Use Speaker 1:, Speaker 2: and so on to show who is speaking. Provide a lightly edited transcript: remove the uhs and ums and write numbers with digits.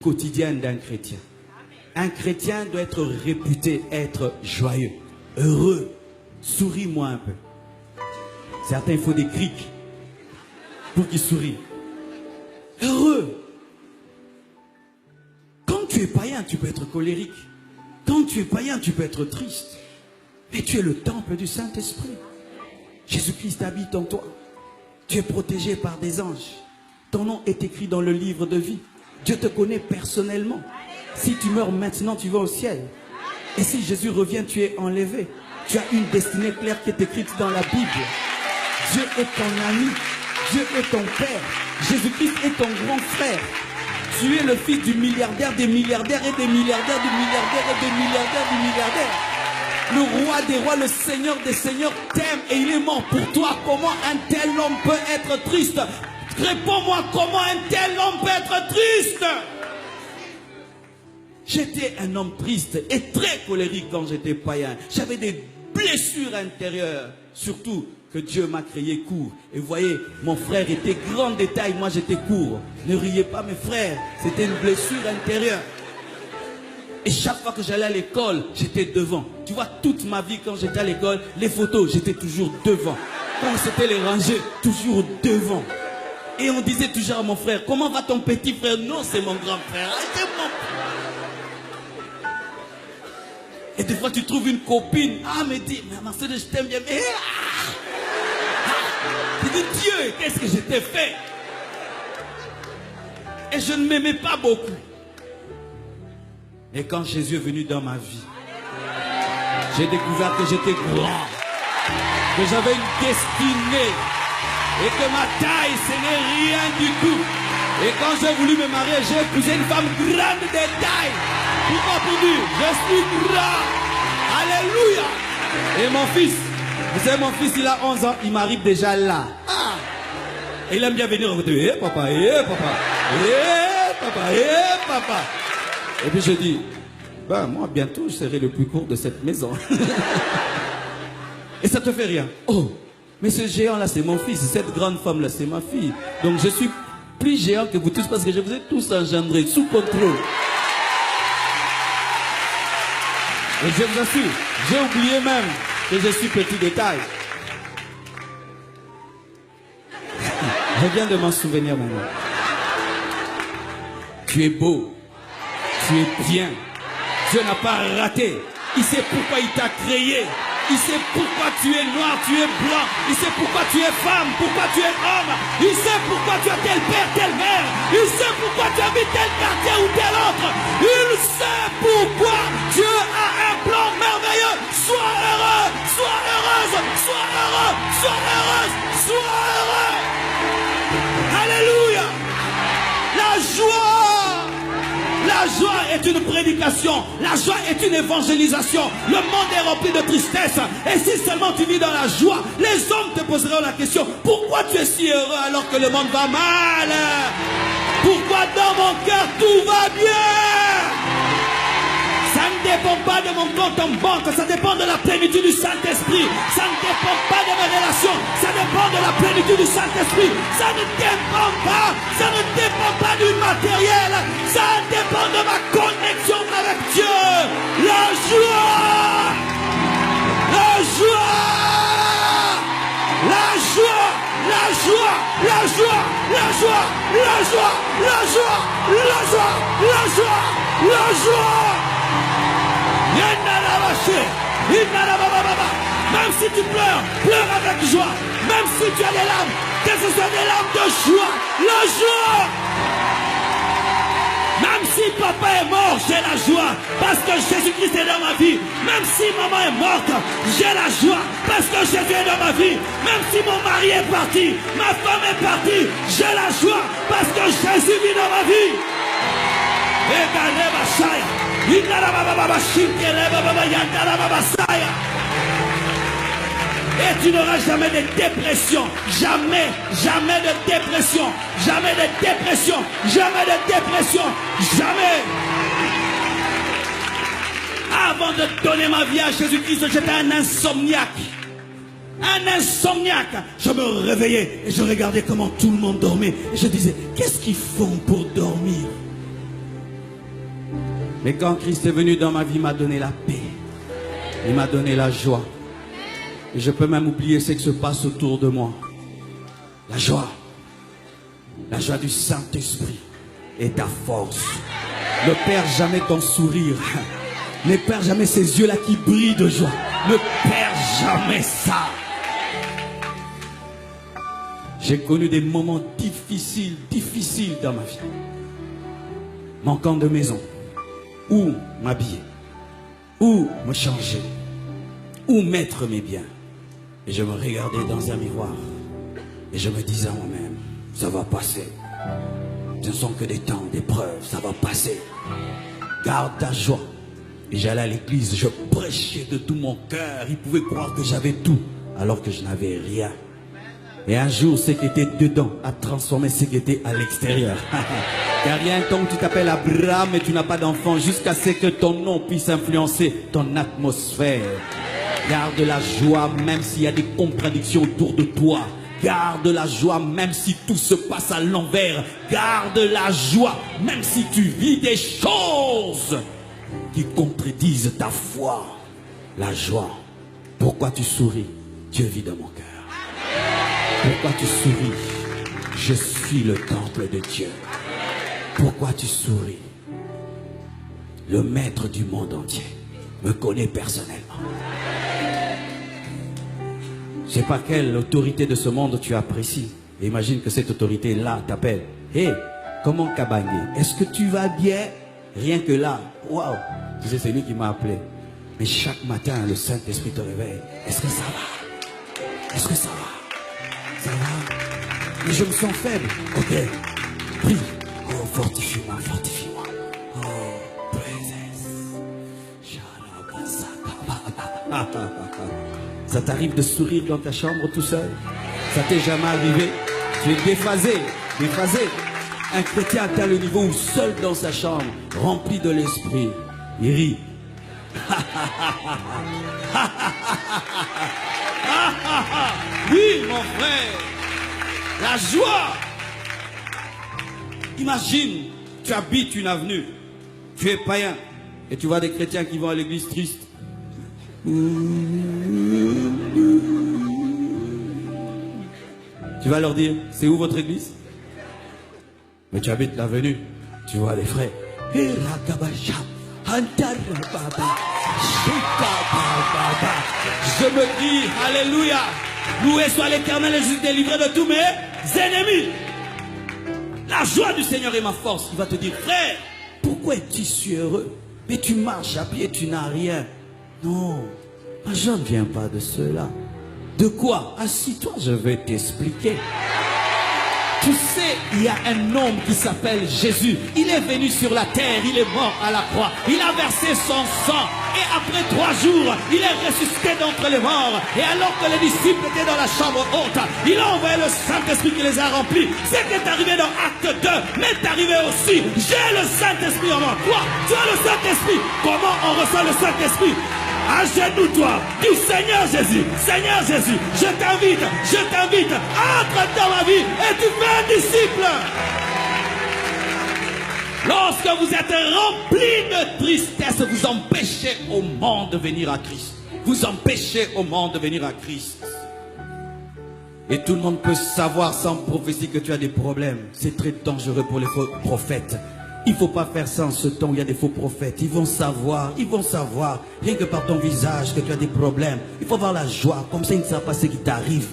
Speaker 1: quotidienne d'un chrétien. Un chrétien doit être réputé être joyeux, heureux. Souris-moi un peu. Certains, il faut des crics pour qu'ils sourient. Heureux. Quand tu es païen, tu peux être colérique. Quand tu es païen, tu peux être triste. Mais tu es le temple du Saint-Esprit. Jésus-Christ habite en toi. Tu es protégé par des anges. Ton nom est écrit dans le livre de vie. Dieu te connaît personnellement. Si tu meurs maintenant, tu vas au ciel. Et si Jésus revient, tu es enlevé. Tu as une destinée claire qui est écrite dans la Bible. Dieu est ton ami. Dieu est ton père. Jésus-Christ est ton grand frère. Tu es le fils du milliardaire, des milliardaires et des milliardaires, du milliardaire et des milliardaires, du milliardaire. Le roi des rois, le seigneur des seigneurs t'aime et il est mort pour toi. Comment un tel homme peut être triste? Réponds-moi, comment un tel homme peut être triste? J'étais un homme triste et très colérique quand j'étais païen. J'avais des blessures intérieures, surtout que Dieu m'a créé court. Et vous voyez, mon frère était grand de taille, moi j'étais court. Ne riez pas mes frères, c'était une blessure intérieure. Et chaque fois que j'allais à l'école, j'étais devant. Tu vois, toute ma vie quand j'étais à l'école, les photos, j'étais toujours devant. Quand c'était les rangées, toujours devant. Et on disait toujours à mon frère, comment va ton petit frère? Non, c'est mon grand frère. C'est mon... Et des fois tu trouves une copine. Ah, mais dis, mais Marcel, je t'aime bien. Mais... Tu dis, Dieu, qu'est-ce que je t'ai fait? Et je ne m'aimais pas beaucoup. Et quand Jésus est venu dans ma vie, j'ai découvert que j'étais grand, que j'avais une destinée, et que ma taille, ce n'est rien du tout. Et quand j'ai voulu me marier, j'ai épousé une femme grande de taille. Pourquoi pour dire, je suis grand. Alléluia. Et mon fils, vous savez, mon fils, il a 11 ans, il m'arrive déjà là. Ah. Et il aime bien venir dire, eh papa, eh papa, eh papa, eh papa. Et puis je dis, ben moi bientôt je serai le plus court de cette maison. Et ça te fait rien. Oh, mais ce géant là c'est mon fils, cette grande femme là c'est ma fille. Donc je suis plus géant que vous tous parce que je vous ai tous engendrés sous contrôle. Et je vous assure, j'ai oublié même que je suis petit de taille. Je viens de m'en souvenir maintenant. Tu es beau. Tu es bien. Dieu n'a pas raté. Il sait pourquoi il t'a créé. Il sait pourquoi tu es noir, tu es blanc. Il sait pourquoi tu es femme, pourquoi tu es homme. Il sait pourquoi tu as tel père, telle mère. Il sait pourquoi tu habites tel quartier ou tel autre. Il sait pourquoi Dieu a un plan merveilleux. Sois heureux, sois heureuse, sois heureux, sois heureuse, sois heureux. Alléluia. La joie. La joie est une prédication. La joie est une évangélisation. Le monde est rempli de tristesse. Et si seulement tu vis dans la joie, les hommes te poseront la question, pourquoi tu es si heureux alors que le monde va mal? Pourquoi dans mon cœur tout va bien? Ça ne dépend pas de mon compte en banque, ça dépend de la plénitude du Saint-Esprit. Ça ne dépend pas de mes relations, ça dépend de la plénitude du Saint-Esprit. Ça ne dépend pas du matériel, ça dépend de ma connexion avec Dieu. La joie, la joie, la joie, la joie, la joie, la joie, la joie, la joie, la joie, la joie, la joie. Même si tu pleures, pleure avec joie. Même si tu as des larmes, que ce soit des larmes de joie, la joie. Même si papa est mort, j'ai la joie parce que Jésus-Christ est dans ma vie. Même si maman est morte, j'ai la joie parce que Jésus est dans ma vie. Même si mon mari est parti, ma femme est partie, j'ai la joie parce que Jésus vit dans ma vie. Et tu n'auras jamais de dépression. Jamais, jamais de dépression. Jamais de dépression. Jamais de dépression. Jamais. Avant de donner ma vie à Jésus-Christ, j'étais un insomniaque. Un insomniaque. Je me réveillais et je regardais comment tout le monde dormait. Et je disais, qu'est-ce qu'ils font pour dormir? Mais quand Christ est venu dans ma vie, il m'a donné la paix. Il m'a donné la joie. Et je peux même oublier ce qui se passe autour de moi. La joie du Saint-Esprit est ta force. Ne perds jamais ton sourire. Ne perds jamais ces yeux-là qui brillent de joie. Ne perds jamais ça. J'ai connu des moments difficiles dans ma vie. Manquant de maison. Où m'habiller. Où me changer. Où mettre mes biens. Et je me regardais dans un miroir. Et je me disais à moi-même, ça va passer. Ce ne sont que des temps d'épreuve, ça va passer. Garde ta joie. Et j'allais à l'église, je prêchais de tout mon cœur. Ils pouvaient croire que j'avais tout, alors que je n'avais rien. Et un jour, ce qui était dedans a transformé ce qui était à l'extérieur. Car il y a un temps où tu t'appelles Abraham et tu n'as pas d'enfant, jusqu'à ce que ton nom puisse influencer ton atmosphère. Garde la joie même s'il y a des contradictions autour de toi. Garde la joie même si tout se passe à l'envers. Garde la joie même si tu vis des choses qui contredisent ta foi. La joie. Pourquoi tu souris? Dieu vit dans mon cœur. Pourquoi tu souris? Je suis le temple de Dieu. Pourquoi tu souris? Le maître du monde entier me connaît personnellement. Je ne sais pas quelle autorité de ce monde tu apprécies. Imagine que cette autorité-là t'appelle. Hé, comment Kabangé? Est-ce que tu vas bien? Rien que là, waouh! Tu sais, c'est lui qui m'a appelé. Mais chaque matin, le Saint-Esprit te réveille. Est-ce que ça va? Est-ce que ça va? Ça va? Mais je me sens faible. Ok, prie. Oh, fortifie-moi, fortifie-moi. Oh, présence. Ça t'arrive de sourire dans ta chambre tout seul? Ça t'est jamais arrivé? Tu es déphasé, déphasé. Un chrétien atteint le niveau où seul dans sa chambre, rempli de l'esprit, il rit. Oui, mon frère, la joie. Imagine, tu habites une avenue, tu es païen, et tu vois des chrétiens qui vont à l'église tristes. Tu vas leur dire, c'est où votre église? Mais tu habites l'avenue, tu vois les frères. Je me dis, alléluia, loué soit l'Éternel et je suis délivré de tous mes ennemis. La joie du Seigneur est ma force. Il va te dire, frère, pourquoi es-tu si heureux? Mais tu marches à pied, tu n'as rien. Non, je ne viens pas de cela. De quoi? Assis-toi, je vais t'expliquer. Tu sais, il y a un homme qui s'appelle Jésus. Il est venu sur la terre, il est mort à la croix. Il a versé son sang. Et après 3 jours, il est ressuscité d'entre les morts. Et alors que les disciples étaient dans la chambre haute, il a envoyé le Saint-Esprit qui les a remplis. Ce qui est arrivé dans Acte 2 m'est arrivé aussi. J'ai le Saint-Esprit en moi. Toi, tu as le Saint-Esprit. Comment on reçoit le Saint-Esprit? Agenouille-toi, dis Seigneur Jésus, je t'invite, entre dans ma vie et tu fais un disciple. Lorsque vous êtes rempli de tristesse, vous empêchez au monde de venir à Christ. Vous empêchez au monde de venir à Christ. Et tout le monde peut savoir sans prophétie que tu as des problèmes. C'est très dangereux pour les faux prophètes. Il ne faut pas faire ça en ce temps où il y a des faux prophètes. Ils vont savoir, rien que par ton visage que tu as des problèmes. Il faut avoir la joie, comme ça ils ne savent pas ce qui t'arrive.